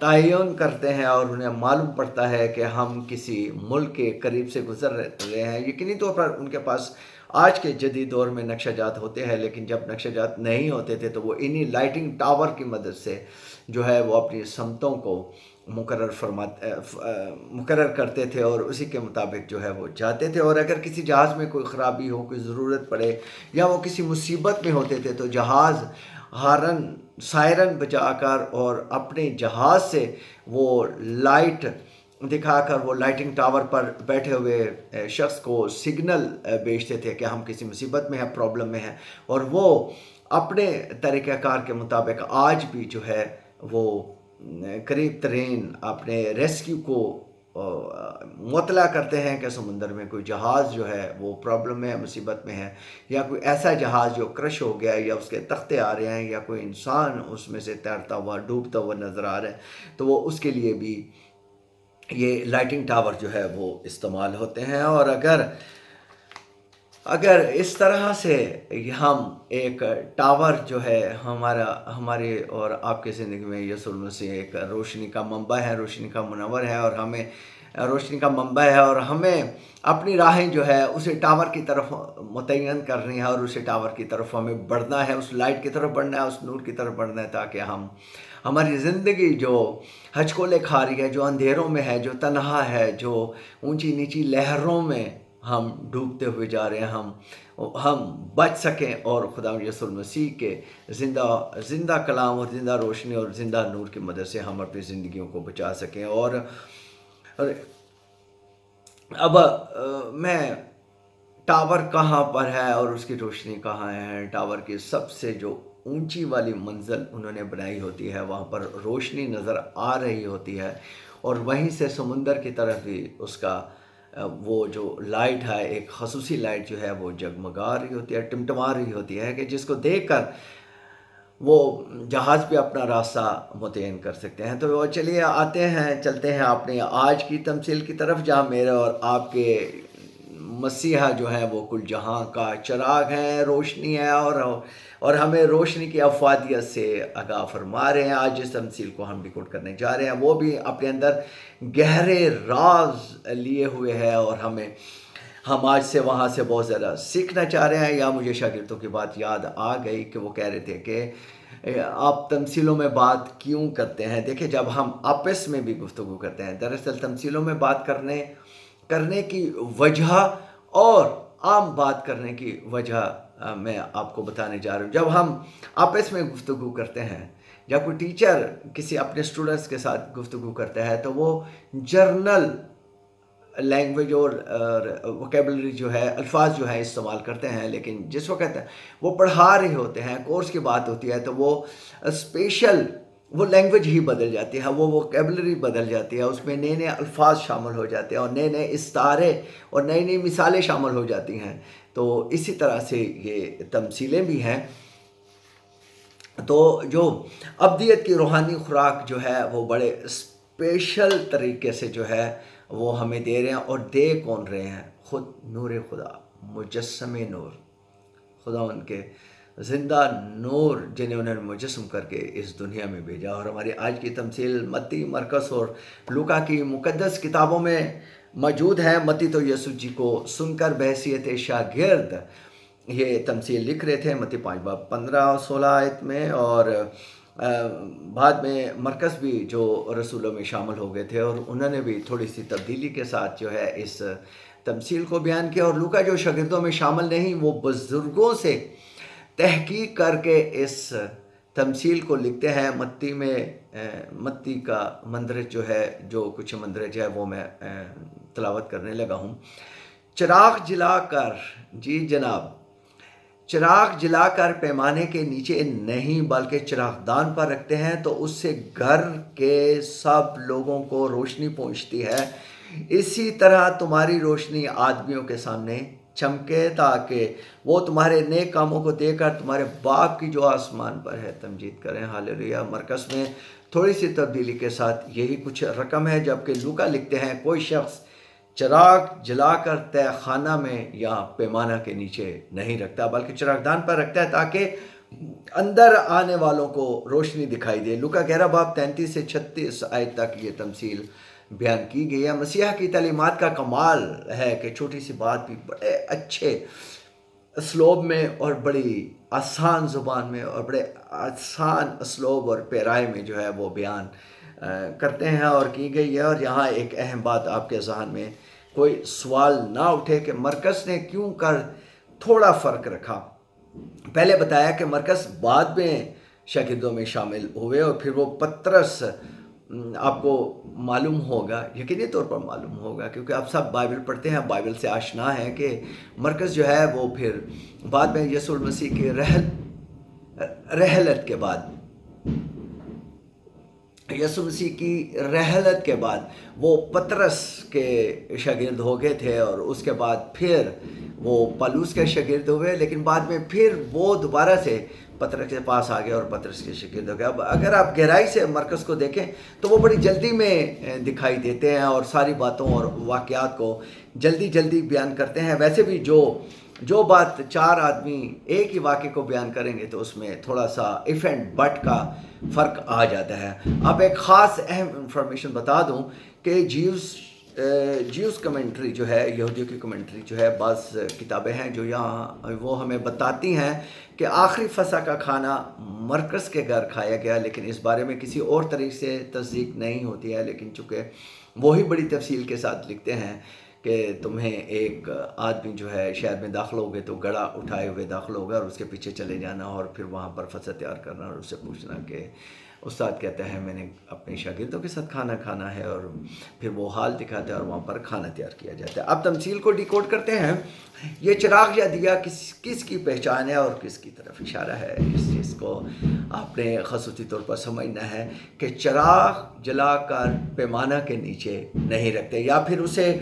تعین کرتے ہیں اور انہیں معلوم پڑتا ہے کہ ہم کسی ملک کے قریب سے گزر رہے ہیں، یقینی طور پر ان کے پاس آج کے جدید دور میں نقشہ جات ہوتے ہیں، لیکن جب نقشہ جات نہیں ہوتے تھے تو وہ انہی لائٹنگ ٹاور کی مدد سے جو ہے وہ اپنی سمتوں کو مقرر کرتے تھے اور اسی کے مطابق جو ہے وہ جاتے تھے۔ اور اگر کسی جہاز میں کوئی خرابی ہو، کوئی ضرورت پڑے یا وہ کسی مصیبت میں ہوتے تھے تو جہاز سائرن بجا کر اور اپنے جہاز سے وہ لائٹ دکھا کر وہ لائٹنگ ٹاور پر بیٹھے ہوئے شخص کو سگنل بھیجتے تھے کہ ہم کسی مصیبت میں ہیں، پرابلم میں ہیں، اور وہ اپنے طریقہ کار کے مطابق آج بھی جو ہے وہ قریب ترین اپنے ریسکیو کو مطلع کرتے ہیں کہ سمندر میں کوئی جہاز جو ہے وہ پرابلم میں ہے، مصیبت میں ہے، یا کوئی ایسا جہاز جو کرش ہو گیا ہے یا اس کے تختے آ رہے ہیں یا کوئی انسان اس میں سے تیرتا ہوا ڈوبتا ہوا نظر آ رہا ہے، تو وہ اس کے لیے بھی یہ لائٹنگ ٹاور جو ہے وہ استعمال ہوتے ہیں۔ اور اگر اس طرح سے ہم ایک ٹاور جو ہے ہمارے اور آپ کی زندگی میں یسوع المسیح ایک روشنی کا منبع ہے، روشنی کا منور ہے، اور ہمیں روشنی کا منبع ہے، اور ہمیں اپنی راہیں جو ہے اسے ٹاور کی طرف متعین کرنی ہے اور اسے ٹاور کی طرف ہمیں بڑھنا ہے، اس لائٹ کی طرف بڑھنا ہے، اس نور کی طرف بڑھنا ہے، تاکہ ہماری زندگی جو ہچکولے کھا رہی ہے، جو اندھیروں میں ہے، جو تنہا ہے، جو اونچی نیچی لہروں میں ہم ڈوبتے ہوئے جا رہے ہیں، ہم بچ سکیں اور خدا یسوع المسیح کے زندہ کلام اور زندہ روشنی اور زندہ نور کی مدد سے ہم اپنی زندگیوں کو بچا سکیں۔ اور اب میں ٹاور کہاں پر ہے اور اس کی روشنی کہاں ہے؟ ٹاور کی سب سے جو اونچی والی منزل انہوں نے بنائی ہوتی ہے، وہاں پر روشنی نظر آ رہی ہوتی ہے، اور وہیں سے سمندر کی طرف بھی اس کا وہ جو لائٹ ہے، ایک خصوصی لائٹ جو ہے وہ جگمگا رہی ہوتی ہے، ٹمٹما رہی ہوتی ہے، کہ جس کو دیکھ کر وہ جہاز بھی اپنا راستہ متعین کر سکتے ہیں۔ تو چلیے چلتے ہیں اپنے آج کی تمثیل کی طرف، جہاں میرے اور آپ کے مسیحا جو ہے وہ کل جہاں کا چراغ ہیں، روشنی ہے، اور ہمیں روشنی کی افادیت سے آگاہ فرما رہے ہیں۔ آج جس تمثیل کو ہم ریکارڈ کرنے جا رہے ہیں وہ بھی اپنے اندر گہرے راز لیے ہوئے ہے، اور ہم آج سے وہاں سے بہت زیادہ سیکھنا چاہ رہے ہیں۔ یا مجھے شاگردوں کی بات یاد آ گئی کہ وہ کہہ رہے تھے کہ آپ تمثیلوں میں بات کیوں کرتے ہیں؟ دیکھیں، جب ہم آپس میں بھی گفتگو کرتے ہیں، دراصل تمثیلوں میں بات کرنے کی وجہ اور عام بات کرنے کی وجہ میں آپ کو بتانے جا رہا ہوں۔ جب ہم آپس میں گفتگو کرتے ہیں، جب کوئی ٹیچر کسی اپنے اسٹوڈنٹس کے ساتھ گفتگو کرتا ہے تو وہ جرنل لینگویج اور ووکیبلری جو ہے، الفاظ جو ہے استعمال کرتے ہیں، لیکن جس وقت وہ پڑھا رہے ہوتے ہیں، کورس کی بات ہوتی ہے، تو وہ اسپیشل وہ لینگویج ہی بدل جاتی ہے، وہ ووکیبلری بدل جاتی ہے، اس میں نئے نئے الفاظ شامل ہو جاتے ہیں اور نئے نئے استعارے اور نئی نئی مثالیں شامل ہو جاتی ہیں۔ تو اسی طرح سے یہ تمثیلیں بھی ہیں۔ تو جو ابدیت کی روحانی خوراک جو ہے وہ بڑے اسپیشل طریقے سے جو ہے وہ ہمیں دے رہے ہیں، اور دے کون رہے ہیں؟ خود نور خدا، مجسم نور، خدا ان کے زندہ نور جنہیں انہوں نے مجسم کر کے اس دنیا میں بھیجا۔ اور ہماری آج کی تمثیل متی، مرکز اور لوکا کی مقدس کتابوں میں موجود ہے۔ متی تو یسوع جی کو سن کر بحیثیت شاگرد یہ تمثیل لکھ رہے تھے، متی 5 باب 15 اور 16 آیت میں، اور بعد میں مرکز بھی جو رسولوں میں شامل ہو گئے تھے، اور انہوں نے بھی تھوڑی سی تبدیلی کے ساتھ جو ہے اس تمثیل کو بیان کیا۔ اور لوکا جو شاگردوں میں شامل نہیں، وہ بزرگوں سے تحقیق کر کے اس تمثیل کو لکھتے ہیں۔ متی کا مندرج جو ہے، جو کچھ مندرج ہے وہ میں تلاوت کرنے لگا ہوں۔ چراغ جلا کر، جی جناب، چراغ جلا کر پیمانے کے نیچے نہیں بلکہ چراغدان پر رکھتے ہیں تو اس سے گھر کے سب لوگوں کو روشنی پہنچتی ہے۔ اسی طرح تمہاری روشنی آدمیوں کے سامنے چمکے تاکہ وہ تمہارے نیک کاموں کو دیکھ کر تمہارے باپ کی جو آسمان پر ہے تمجید کریں۔ ہاللیلویا۔ مرکز میں تھوڑی سی تبدیلی کے ساتھ یہی کچھ رقم ہے، جبکہ لوکا لکھتے ہیں کوئی شخص چراغ جلا کر تہ خانہ میں یا پیمانہ کے نیچے نہیں رکھتا بلکہ چراغدان پر رکھتا ہے تاکہ اندر آنے والوں کو روشنی دکھائی دے۔ لوکا 11 باب 33 سے 36 آیت تک یہ تمثیل بیان کی گئی ہے۔ مسیح کی تعلیمات کا کمال ہے کہ چھوٹی سی بات بھی بڑے اچھے اسلوب میں اور بڑی آسان زبان میں اور بڑے آسان اسلوب اور پیرائے میں جو ہے وہ بیان کرتے ہیں اور کی گئی ہے۔ اور یہاں ایک اہم بات آپ کے ذہن میں کوئی سوال نہ اٹھے کہ مرکز نے کیوں کر تھوڑا فرق رکھا۔ پہلے بتایا کہ مرکز بعد میں شاگردوں میں شامل ہوئے اور پھر وہ پطرس آپ کو معلوم ہوگا، یقینی طور پر معلوم ہوگا کیونکہ آپ سب بائبل پڑھتے ہیں، بائبل سے آشنا ہیں، کہ مرکز جو ہے وہ پھر بعد میں یسوع المسیح کی رحلت کے بعد، یسوع مسیح کی رحلت کے بعد وہ پطرس کے شاگرد ہو گئے تھے اور اس کے بعد پھر وہ پالوس کے شاگرد ہوئے، لیکن بعد میں پھر وہ دوبارہ سے پطرس کے پاس آ گئے اور پطرس کے شاگرد ہو گئے۔ اب اگر آپ گہرائی سے مرکز کو دیکھیں تو وہ بڑی جلدی میں دکھائی دیتے ہیں اور ساری باتوں اور واقعات کو جلدی بیان کرتے ہیں۔ ویسے بھی جو بات 4 آدمی ایک ہی واقعے کو بیان کریں گے تو اس میں تھوڑا سا اف اینڈ بٹ کا فرق آ جاتا ہے۔ اب ایک خاص اہم انفارمیشن بتا دوں کہ جیوس کمنٹری جو ہے، یہودیوں کی کمنٹری جو ہے، بعض کتابیں ہیں جو یہاں وہ ہمیں بتاتی ہیں کہ آخری فسح کا کھانا مرکز کے گھر کھایا گیا، لیکن اس بارے میں کسی اور طریقے سے تصدیق نہیں ہوتی ہے۔ لیکن چونکہ وہی بڑی تفصیل کے ساتھ لکھتے ہیں کہ تمہیں ایک آدمی جو ہے شہر میں داخل ہوگے تو گڑا اٹھائے ہوئے داخل ہوگا اور اس کے پیچھے چلے جانا اور پھر وہاں پر فسح تیار کرنا اور اس سے پوچھنا کہ استاد کہتا ہے میں نے اپنے شاگردوں کے ساتھ کھانا ہے، اور پھر وہ حال دکھاتا ہے اور وہاں پر کھانا تیار کیا جاتا ہے۔ اب تمثیل کو ڈیکوڈ کرتے ہیں۔ یہ چراغ یا دیا کس کی پہچان ہے اور کس کی طرف اشارہ ہے؟ اس چیز کو آپ نے خصوصی طور پر سمجھنا ہے کہ چراغ جلا کر پیمانہ کے نیچے نہیں رکھتے یا پھر اسے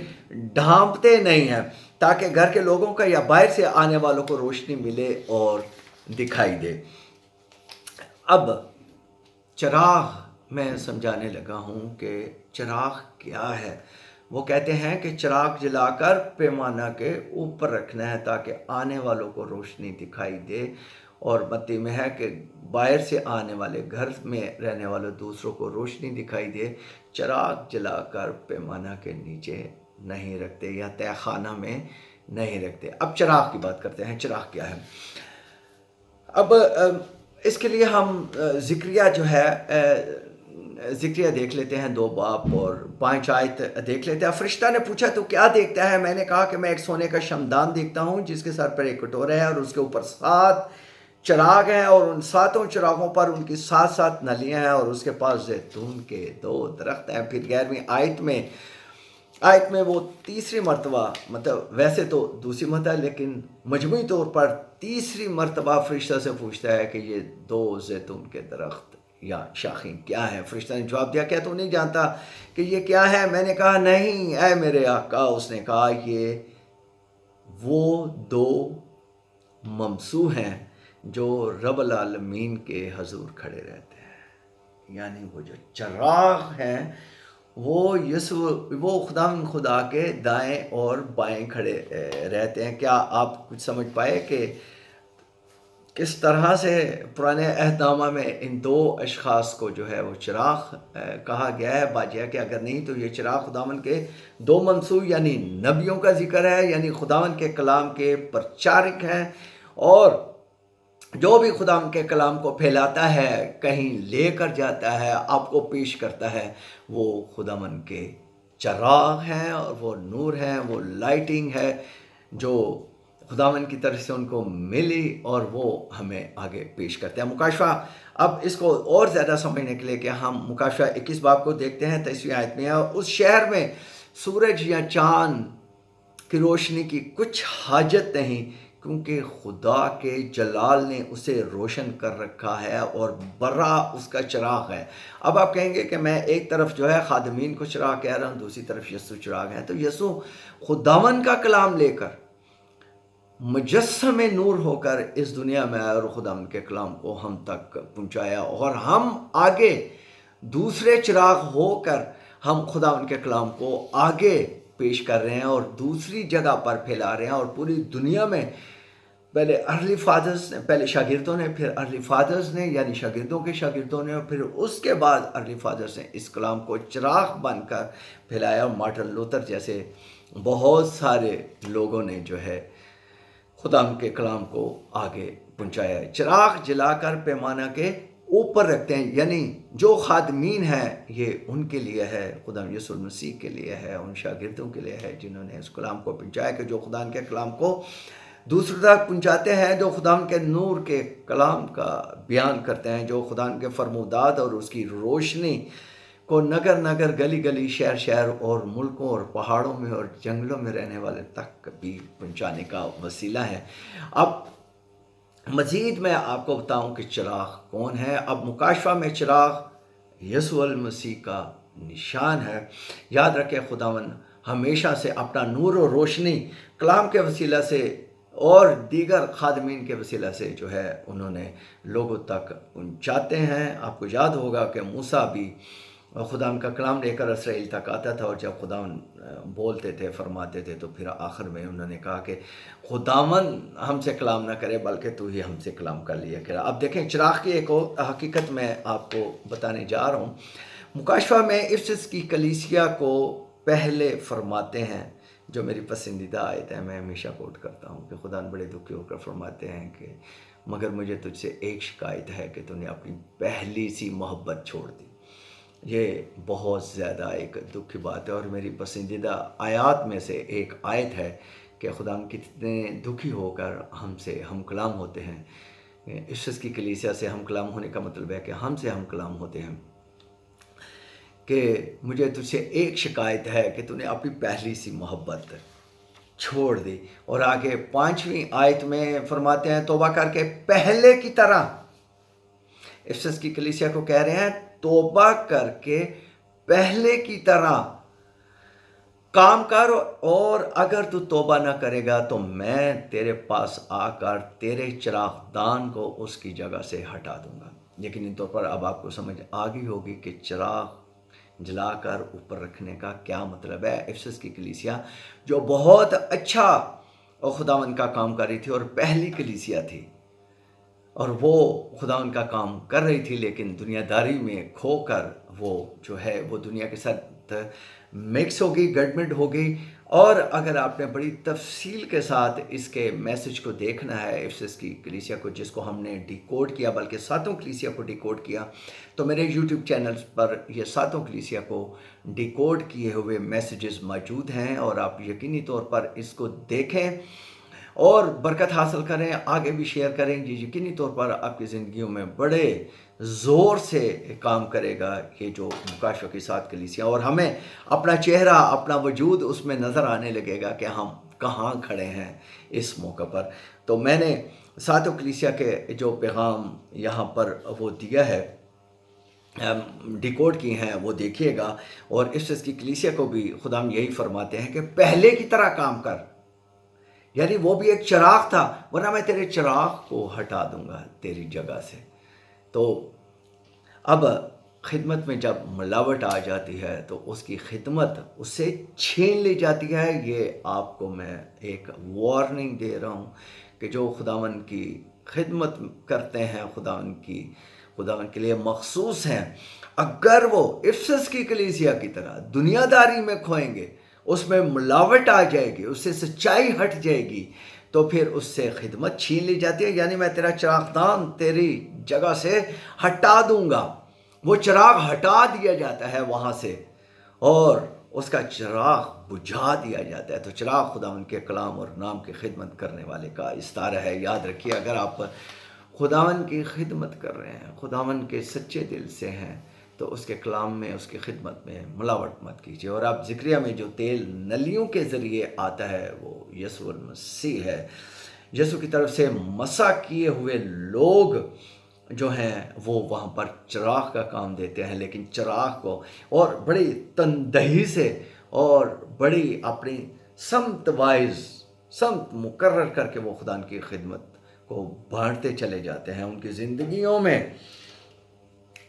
ڈھانپتے نہیں ہیں تاکہ گھر کے لوگوں کا یا باہر سے آنے والوں کو روشنی ملے اور دکھائی دے۔ اب چراغ میں سمجھانے لگا ہوں کہ چراغ کیا ہے۔ وہ کہتے ہیں کہ چراغ جلا کر پیمانہ کے اوپر رکھنا ہے تاکہ آنے والوں کو روشنی دکھائی دے، اور متی میں ہے کہ باہر سے آنے والے گھر میں رہنے والے دوسروں کو روشنی دکھائی دے۔ چراغ جلا کر پیمانہ کے نیچے نہیں رکھتے یا تہہ خانہ میں نہیں رکھتے۔ اب چراغ کی بات کرتے ہیں۔ چراغ کیا ہے؟ اب اس کے لیے ہم ذکریہ جو ہے ذکریہ دیکھ لیتے ہیں 2 باب اور 5 آیت دیکھ لیتے ہیں۔ فرشتہ نے پوچھا تو کیا دیکھتا ہے؟ میں نے کہا کہ میں ایک سونے کا شمدان دیکھتا ہوں جس کے سر پر ایک کٹورا ہے اور اس کے اوپر 7 چراغ ہیں اور ان 7 چراغوں پر ان کی 7 نلیاں ہیں اور اس کے پاس زیتون کے 2 درخت ہیں۔ پھر 11ویں آیت میں وہ تیسری مرتبہ، مطلب ویسے تو دوسری مرتبہ لیکن مجموعی طور پر تیسری مرتبہ فرشتہ سے پوچھتا ہے کہ یہ 2 زیتون کے درخت یا شاخیں کیا ہے؟ فرشتہ نے جواب دیا کیا تو نہیں جانتا کہ یہ کیا ہے؟ میں نے کہا نہیں اے میرے آقا۔ اس نے کہا یہ وہ 2 ممسوح ہیں جو رب العالمین کے حضور کھڑے رہتے ہیں، یعنی وہ جو چراغ ہیں وہ خدا کے دائیں اور بائیں کھڑے رہتے ہیں۔ کیا آپ کچھ سمجھ پائے کہ کس طرح سے پرانے عہد نامہ میں ان 2 اشخاص کو جو ہے وہ چراغ کہا گیا ہے؟ باجیا کہ اگر نہیں تو یہ چراغ خداوند کے 2 منسوب یعنی نبیوں کا ذکر ہے، یعنی خداوند کے کلام کے پرچارک ہیں، اور جو بھی خداوند کے کلام کو پھیلاتا ہے، کہیں لے کر جاتا ہے، آپ کو پیش کرتا ہے، وہ خداوند کے چراغ ہیں اور وہ نور ہیں، وہ لائٹنگ ہے جو خداوند کی طرف سے ان کو ملی اور وہ ہمیں آگے پیش کرتے ہیں۔ مکاشفہ، اب اس کو اور زیادہ سمجھنے کے لیے کہ ہم مکاشفہ 21 باب کو دیکھتے ہیں 23ویں آیت میں، اور اس شہر میں سورج یا چاند کی روشنی کی کچھ حاجت نہیں کیونکہ خدا کے جلال نے اسے روشن کر رکھا ہے اور برا اس کا چراغ ہے۔ اب آپ کہیں گے کہ میں ایک طرف جو ہے خادمین کو چراغ کہہ رہا ہوں، دوسری طرف یسوع چراغ ہے، تو یسوع خداوند کا کلام لے کر مجسم نور ہو کر اس دنیا میں آیا اور خداوند کے کلام کو ہم تک پہنچایا، اور ہم آگے دوسرے چراغ ہو کر ہم خداوند کے کلام کو آگے پیش کر رہے ہیں اور دوسری جگہ پر پھیلا رہے ہیں، اور پوری دنیا میں پہلے ارلی فادرز نے، پہلے شاگردوں نے، پھر ارلی فادرز نے یعنی شاگردوں کے شاگردوں نے، اور پھر اس کے بعد ارلی فادرز نے اس کلام کو چراغ بن کر پھیلایا. مارٹن لوتھر جیسے بہت سارے لوگوں نے جو ہے خدا کے کلام کو آگے پہنچایا ہے. چراغ جلا کر پیمانہ کے اوپر رکھتے ہیں، یعنی جو خادمین ہیں یہ ان کے لیے ہے، خدا یسوع مسیح کے لیے ہے، ان شاگردوں کے لیے ہے جنہوں نے اس کلام کو پہنچایا، کہ جو خدا کے کلام کو دوسروں تک پہنچاتے ہیں، جو خدا کے نور کے کلام کا بیان کرتے ہیں، جو خدا کے فرمودات اور اس کی روشنی کو نگر نگر، گلی گلی، شہر شہر اور ملکوں اور پہاڑوں میں اور جنگلوں میں رہنے والے تک بھی پہنچانے کا وسیلہ ہے. اب مزید میں آپ کو بتاؤں کہ چراغ کون ہے. اب مکاشفہ میں چراغ یسوع المسیح کا نشان ہے. یاد رکھیں خداوند ہمیشہ سے اپنا نور و روشنی کلام کے وسیلہ سے اور دیگر خادمین کے وسیلہ سے جو ہے انہوں نے لوگوں تک پہنچاتے ہیں. آپ کو یاد ہوگا کہ موسیٰ بھی خدا کا کلام لے کر اسرائیل تک آتا تھا، اور جب خداوند بولتے تھے، فرماتے تھے، تو پھر آخر میں انہوں نے کہا کہ خداوند ہم سے کلام نہ کرے بلکہ تو ہی ہم سے کلام کر لیا کرے. اب دیکھیں چراغ کی ایک اور حقیقت میں آپ کو بتانے جا رہا ہوں. مکاشفہ میں افسس کی کلیسیا کو پہلے فرماتے ہیں، جو میری پسندیدہ آیت ہے، میں ہمیشہ کوٹ کرتا ہوں کہ خدا بڑے دکھی ہو کر فرماتے ہیں کہ مگر مجھے تجھ سے ایک شکایت ہے کہ تو نے اپنی پہلی سی محبت چھوڑ دی. یہ بہت زیادہ ایک دکھ کی بات ہے، اور میری پسندیدہ آیات میں سے ایک آیت ہے کہ خدا کتنے دکھی ہو کر ہم سے ہم کلام ہوتے ہیں. افسس کی کلیسیا سے ہم کلام ہونے کا مطلب ہے کہ ہم سے ہم کلام ہوتے ہیں کہ مجھے تجھ سے ایک شکایت ہے کہ تو نے اپنی پہلی سی محبت چھوڑ دی. اور آگے 5ویں آیت میں فرماتے ہیں توبہ کر کے پہلے کی طرح، افسس کی کلیسیا کو کہہ رہے ہیں توبہ کر کے پہلے کی طرح کام کر، اور اگر تو توبہ نہ کرے گا تو میں تیرے پاس آ کر تیرے چراغ دان کو اس کی جگہ سے ہٹا دوں گا. یقینی طور پر اب آپ کو سمجھ آ گئی ہوگی کہ چراغ جلا کر اوپر رکھنے کا کیا مطلب ہے. افسس کی کلیسیا جو بہت اچھا اور خداوند کا کام کر رہی تھی، اور پہلی کلیسیا تھی، اور وہ خداوند کا کام کر رہی تھی، لیکن دنیا داری میں کھو کر وہ جو ہے وہ دنیا کے ساتھ مکس ہو گئی، گڈمنٹ ہو گئی. اور اگر آپ نے بڑی تفصیل کے ساتھ اس کے میسج کو دیکھنا ہے افسس کی کلیسیا کو، جس کو ہم نے ڈی کوڈ کیا، بلکہ ساتوں کلیسیا کو ڈی کوڈ کیا، تو میرے یوٹیوب چینلز پر یہ ساتوں کلیسیا کو ڈی کوڈ کیے ہوئے میسیجز موجود ہیں، اور آپ یقینی طور پر اس کو دیکھیں اور برکت حاصل کریں، آگے بھی شیئر کریں. یہ یقینی طور پر آپ کی زندگیوں میں بڑے زور سے کام کرے گا کہ جو مکاشفہ کے ساتھ کلیسیا، اور ہمیں اپنا چہرہ، اپنا وجود اس میں نظر آنے لگے گا کہ ہم کہاں کھڑے ہیں اس موقع پر. تو میں نے ساتوں کلیسیا کے جو پیغام یہاں پر وہ دیا ہے، ڈیکوڈ کی ہیں، وہ دیکھیے گا. اور افسس کی کلیسیا کو بھی خدا ہم یہی فرماتے ہیں کہ پہلے کی طرح کام کر، یعنی وہ بھی ایک چراغ تھا، ورنہ میں تیرے چراغ کو ہٹا دوں گا تیری جگہ سے. تو اب خدمت میں جب ملاوٹ آ جاتی ہے تو اس کی خدمت اس سے چھین لی جاتی ہے. یہ آپ کو میں ایک وارننگ دے رہا ہوں کہ جو خداوند کی خدمت کرتے ہیں، خداوند کے لیے مخصوص ہیں، اگر وہ افسس کی کلیسیا کی طرح دنیا داری میں کھوئیں گے، اس میں ملاوٹ آ جائے گی، اس سے سچائی ہٹ جائے گی، تو پھر اس سے خدمت چھین لی جاتی ہے. یعنی میں تیرا چراغدان تیری جگہ سے ہٹا دوں گا. وہ چراغ ہٹا دیا جاتا ہے وہاں سے، اور اس کا چراغ بجھا دیا جاتا ہے. تو چراغ خداوند کے کلام اور نام کی خدمت کرنے والے کا استعارہ ہے. یاد رکھیے، اگر آپ خداوند کی خدمت کر رہے ہیں، خداوند کے سچے دل سے ہیں، تو اس کے کلام میں، اس کی خدمت میں ملاوٹ مت کیجیے. اور آپ ذکریہ میں جو تیل نلیوں کے ذریعے آتا ہے وہ یسوع المسیح ہے. یسوع کی طرف سے مسح کیے ہوئے لوگ جو ہیں وہ وہاں پر چراغ کا کام دیتے ہیں، لیکن چراغ کو اور بڑی تندہی سے اور بڑی اپنی سمت وائز، سمت مقرر کر کے وہ خدا کی خدمت کو بانٹتے چلے جاتے ہیں. ان کی زندگیوں میں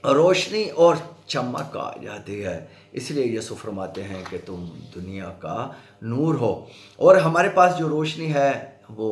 روشنی اور چمک آ جاتی ہے. اس لیے یسوع فرماتے ہیں کہ تم دنیا کا نور ہو. اور ہمارے پاس جو روشنی ہے وہ